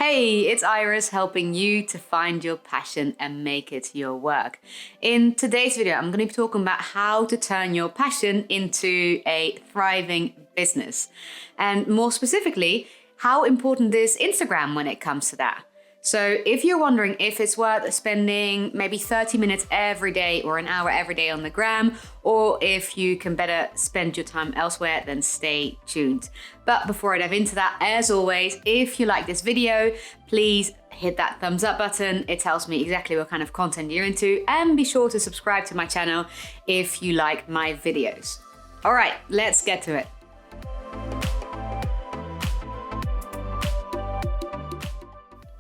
Hey, it's Iris helping you to find your passion and make it your work. In today's video, I'm going to be talking about how to turn your passion into a thriving business. And more specifically, how important is Instagram when it comes to that? So if you're wondering if it's worth spending maybe 30 minutes every day or an hour every day on the gram, or if you can better spend your time elsewhere, then stay tuned. But before I dive into that, as always, if you like this video, please hit that thumbs up button. It tells me exactly what kind of content you're into, and be sure to subscribe to my channel if you like my videos. All right, let's get to it.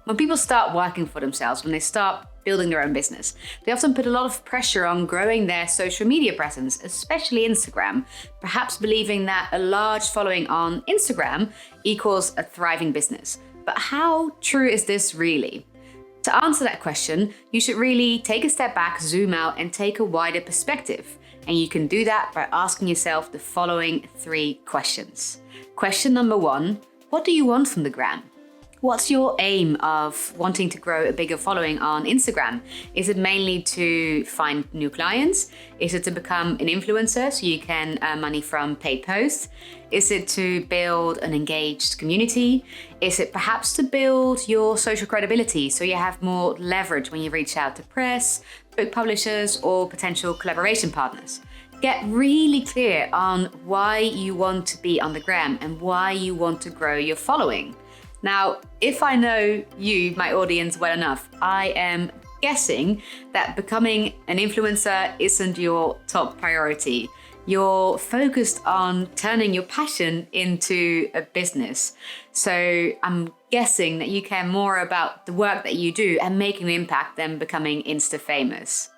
When people start working for themselves, when they start building their own business, they often put a lot of pressure on growing their social media presence, especially Instagram, perhaps believing that a large following on Instagram equals a thriving business. But how true is this really? To answer that question, you should really take a step back, zoom out, and take a wider perspective. And you can do that by asking yourself the following 3 questions. Question number 1, what do you want from the gram? What's your aim of wanting to grow a bigger following on Instagram? Is it mainly to find new clients? Is it to become an influencer so you can earn money from paid posts? Is it to build an engaged community? Is it perhaps to build your social credibility so you have more leverage when you reach out to press, book publishers, or potential collaboration partners? Get really clear on why you want to be on the gram and why you want to grow your following. Now, if I know you, my audience, well enough, I am guessing that becoming an influencer isn't your top priority. You're focused on turning your passion into a business. So I'm guessing that you care more about the work that you do and making an impact than becoming Insta famous.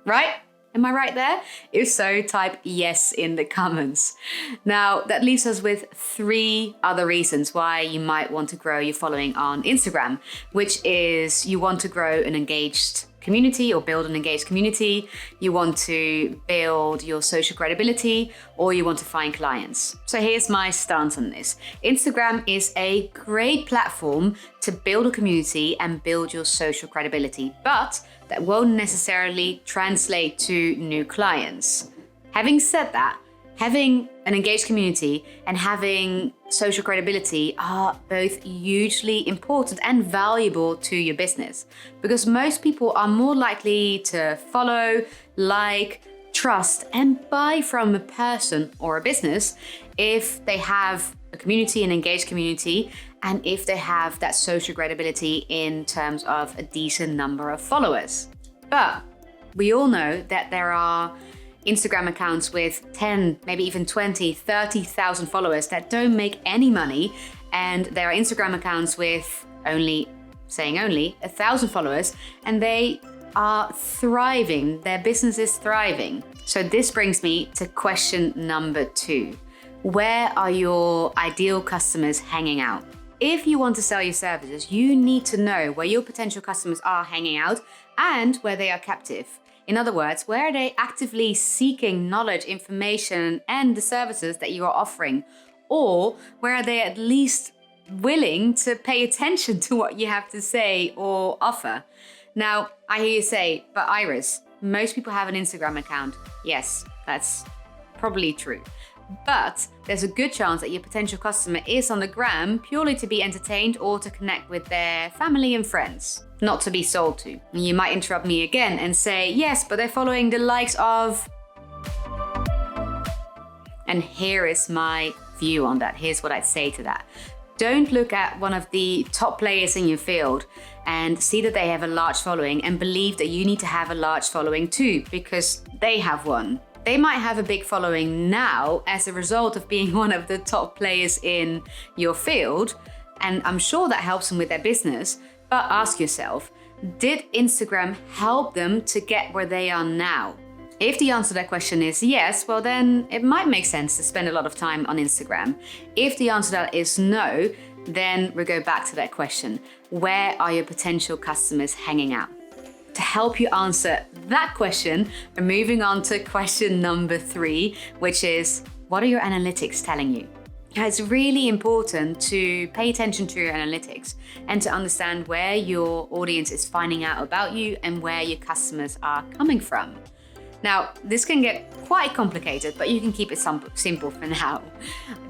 Right? Am I right there? If so, type yes in the comments. Now, that leaves us with 3 other reasons why you might want to grow your following on Instagram, which is you want to grow an engaged community or build an engaged community, you want to build your social credibility, or you want to find clients. So here's my stance on this. Instagram is a great platform to build a community and build your social credibility, but that won't necessarily translate to new clients. Having said that, having an engaged community and having social credibility are both hugely important and valuable to your business, because most people are more likely to follow, like, trust, and buy from a person or a business if they have a community, an engaged community, and if they have that social credibility in terms of a decent number of followers. But we all know that there are Instagram accounts with 10, maybe even 20, 30,000 followers that don't make any money. And there are Instagram accounts with only 1,000 followers, and they are thriving. Their business is thriving. So this brings me to question number 2. Where are your ideal customers hanging out? If you want to sell your services, you need to know where your potential customers are hanging out and where they are captive. In other words, where are they actively seeking knowledge, information, and the services that you are offering? Or where are they at least willing to pay attention to what you have to say or offer? Now, I hear you say, but Iris, most people have an Instagram account. Yes, that's probably true. But there's a good chance that your potential customer is on the gram purely to be entertained or to connect with their family and friends, not to be sold to. And you might interrupt me again and say, yes, but they're following the likes of... And here is my view on that. Here's what I'd say to that. Don't look at one of the top players in your field and see that they have a large following and believe that you need to have a large following too, because they have one. They might have a big following now as a result of being one of the top players in your field, and I'm sure that helps them with their business. But ask yourself, did Instagram help them to get where they are now? If the answer to that question is yes, well then it might make sense to spend a lot of time on Instagram. If the answer to that is no, then we go back to that question. Where are your potential customers hanging out? To help you answer that question, we're moving on to question number 3, which is, what are your analytics telling you? It's really important to pay attention to your analytics and to understand where your audience is finding out about you and where your customers are coming from. Now, this can get quite complicated, but you can keep it simple for now.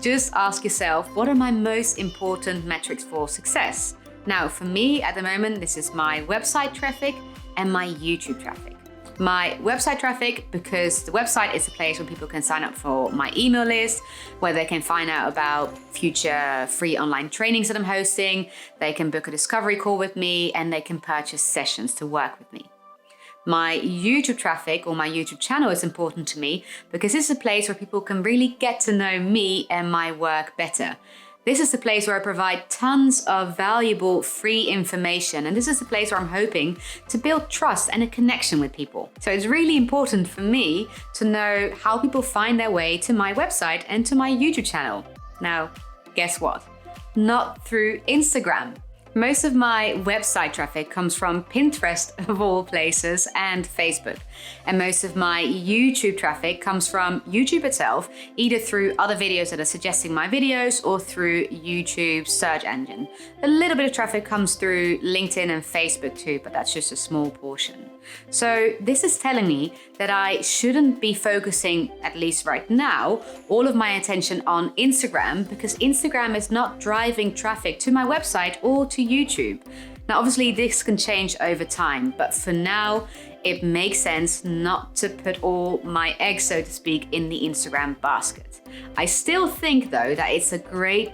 Just ask yourself, what are my most important metrics for success? Now, for me at the moment, this is my website traffic and my YouTube traffic. My website traffic, because the website is a place where people can sign up for my email list, where they can find out about future free online trainings that I'm hosting, they can book a discovery call with me, and they can purchase sessions to work with me. My YouTube traffic or my YouTube channel is important to me because it's a place where people can really get to know me and my work better. This is the place where I provide tons of valuable free information, and this is the place where I'm hoping to build trust and a connection with people. So it's really important for me to know how people find their way to my website and to my YouTube channel. Now, guess what? Not through Instagram. Most of my website traffic comes from Pinterest, of all places, and Facebook. And most of my YouTube traffic comes from YouTube itself, either through other videos that are suggesting my videos or through YouTube search engine. A little bit of traffic comes through LinkedIn and Facebook too, but that's just a small portion. So this is telling me that I shouldn't be focusing, at least right now, all of my attention on Instagram, because Instagram is not driving traffic to my website or to YouTube. Now, obviously this can change over time, but for now, it makes sense not to put all my eggs, so to speak, in the Instagram basket. I still think though that it's a great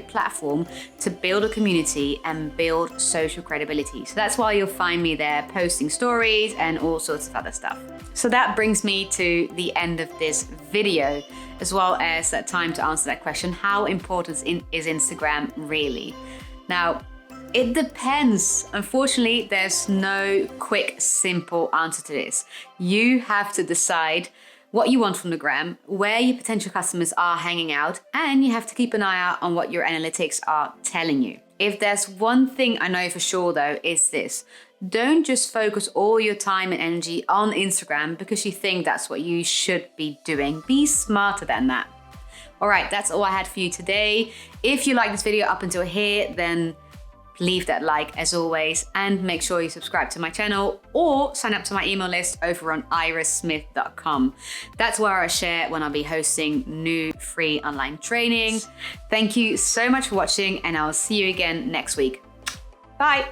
platform to build a community and build social credibility. So that's why you'll find me there posting stories and all sorts of other stuff. So that brings me to the end of this video, as well as that time to answer that question, how important is Instagram really? Now, it depends. Unfortunately, there's no quick, simple answer to this. You have to decide what you want from the gram, where your potential customers are hanging out, and you have to keep an eye out on what your analytics are telling you. If there's one thing I know for sure though, is this. Don't just focus all your time and energy on Instagram because you think that's what you should be doing. Be smarter than that. All right, that's all I had for you today. If you like this video up until here, then leave that like as always, and make sure you subscribe to my channel or sign up to my email list over on irissmith.com. That's where I share when I'll be hosting new free online trainings. Thank you so much for watching, and I'll see you again next week. Bye.